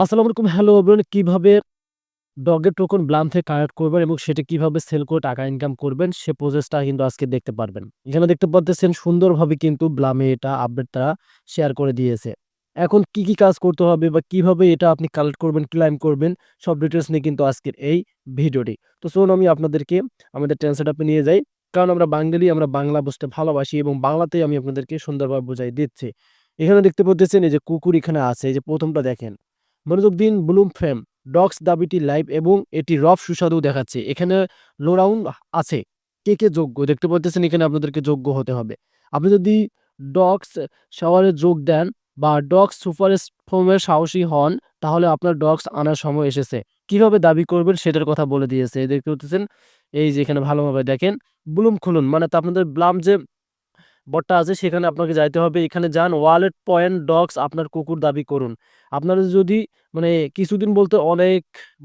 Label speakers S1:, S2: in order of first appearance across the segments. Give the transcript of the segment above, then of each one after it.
S1: আসসালামু আলাইকুম। Hello everyone, কিভাবে ডগের টোকন ব্লাম থেকে কালেক্ট করবেন এবং সেটা কিভাবে সেল করে টাকা ইনকাম করবেন সে প্রসেসটা কিন্তু আজকে দেখতে পারবেন। এখানে দেখতে পারতেছেন সুন্দরভাবে কিন্তু ব্লামে এটা আপডেট তারা শেয়ার করে দিয়েছে। এখন কি কাজ করতে হবে বা কিভাবে এটা আপনি কালেক্ট করবেন, ক্লাইম করবেন সব ডিটেইলস নিয়ে কিন্তু আজকের এই ভিডিওটি। তো চলুন আমি আপনাদেরকে আমাদের ট্রেন সেটআপে নিয়ে যাই। কারণ আমরা বাঙালি, আমরা বাংলা বুঝতে ভালোবাসি এবং বাংলাতেই আমি আপনাদেরকে সুন্দরভাবে বুঝাই দিচ্ছি। এখানে দেখতে পারতেছেন এই যে কুকুর এখানে আছে, এই যে ১ম টা দেখেন। মনোযোগ দিন, ব্লুম ফ্রেম ডগস দাবিটি লাইভ এবং এটি রফ সুস্বাদু দেখাচ্ছে। এখানে লো রাউন্ড আছে। কে যোগ্য? দেখতে পারতেছেন এখানে আপনাদেরকে যোগ্য হতে হবে। আপনি যদি ডগস শাওয়ারে যোগ দেন বা ডগস সুপার ফোমের সাহসী হন, তাহলে আপনার ডগস আনার সময় এসেছে। কিভাবে দাবি করবেন সেটার কথা বলে দিয়েছে। দেখতে পারতেছেন এই যে এখানে ভালোভাবে দেখেন। ব্লুম খুলুন মানে তো আপনাদের ব্লাম যে বটটা আছে সেখানে আপনাকে যাইতে হবে। এখানে যান ওয়ালেট পয়েন্ট ডগস আপনার কুকুর দাবি করুন। আপনারা যদি মানে কিছুদিন বলতে অনেক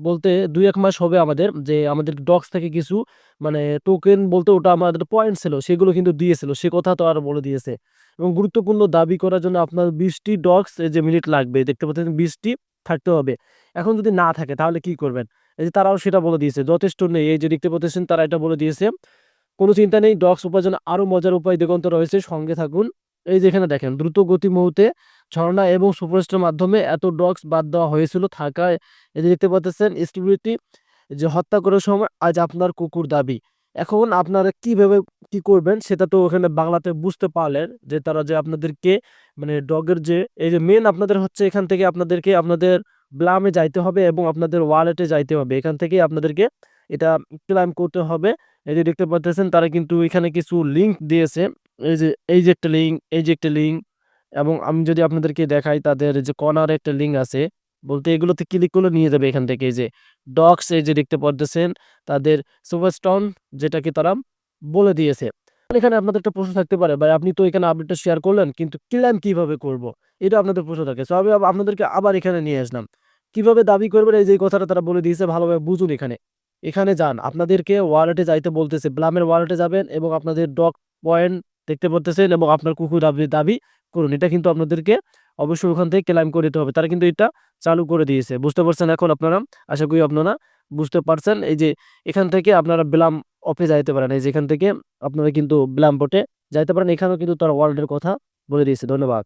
S1: বলতে ২-১ মাস হবে আমাদের যে আমাদের ডগস থেকে কিছু মানে টোকেন বলতে ওটা আমাদের পয়েন্ট ছিল সেগুলো কিন্তু দিয়েছিল। সে কথা তো আরো বলে দিয়েছে। এবং গুরুত্বপূর্ণ দাবি করার জন্য আপনার ২০ টি ডগস এই যে মিনিট লাগবে। দেখতে পাচ্ছেন ২০ টি থাকতে হবে। এখন যদি না থাকে তাহলে কি করবেন? এই যে তারাও সেটা বলে দিয়েছে। যথেষ্ট নেই। এই যে দেখতে পাচ্ছেন তারা এটা বলে দিয়েছে। কোনো চিন্তা নেই। ডগস উপার্জনের আরো মজার উপায় দিগন্ত রয়েছে। সঙ্গে থাকুন। এই যে এখানে দেখেন দ্রুত গতি মুহূর্তে ঝর্ণা এবং সুপারস্টার মাধ্যমে এত ডগস বাদ দেওয়া হয়েছিল থাকায় এই যে দেখতে পাচ্ছেন স্টিবিলিটি যে হত্যা করার সময় আজ আপনার কুকুর দাবি। এখন আপনারা কিভাবে কি করবেন সেটা তো ওখানে বাংলাতে বুঝতে পারলেন যে তারা যে আপনাদেরকে মানে ডগের যে এই যে মেইন আপনাদের হচ্ছে এখান থেকে আপনাদেরকে আপনাদের ব্লামে যাইতে হবে এবং আপনাদের ওয়ালেটে যাইতে হবে। এখান থেকেই আপনাদেরকে এটা ক্লাইম করতে হবে। এই যে দেখতে পাচ্ছেন তারা কিন্তু এখানে কিছু লিঙ্ক দিয়েছে। এই যে একটা লিঙ্ক, এই যে একটা লিঙ্ক এবং আমি যদি আপনাদেরকে দেখাই তাদের যে কর্নারে একটা লিঙ্ক আছে। বলতে এগুলোতে ক্লিক করলে নিয়ে যাবে এখান থেকে এই যে ডক্স এই যে দেখতে পারতেছেন তাদের সুপারস্টোন যেটাকে তারা বলে দিয়েছে। এখানে আপনাদের একটা প্রশ্ন থাকতে পারে ভাই আপনি তো এখানে আপডেটটা শেয়ার করলেন কিন্তু ক্লেম কিভাবে করব? এটা আপনাদের প্রশ্ন থাকে। সো আমি আপনাদেরকে আবার এখানে নিয়ে আসলাম। কিভাবে দাবি করবেন এই যে কথাটা তারা বলে দিয়েছে ভালোভাবে বুঝুন এখানে। এখানে যান আপনাদেরকে ওয়ালেটে যাইতে বলতেছে। ব্লামের ওয়ালেটে যাবেন এবং আপনাদের ডগ পয়েন্ট দেখতে পারতেছেন এবং আপনার কুকুর দাবি করুন। এটা কিন্তু আপনাদেরকে অবশ্যই ওখান থেকে ক্লেইম করে দিতে হবে। তারা কিন্তু এটা চালু করে দিয়েছে। বুঝতে পারছেন এখন আপনারা? আশা করি আপনারা বুঝতে পারছেন। এই যে এখান থেকে আপনারা ব্লাম অফে যাইতে পারেন। এই যে এখান থেকে আপনারা কিন্তু ব্লাম বটে যাইতে পারেন। এখানেও কিন্তু তারা ওয়ার্ল্ড এর কথা বলে দিয়েছে। ধন্যবাদ।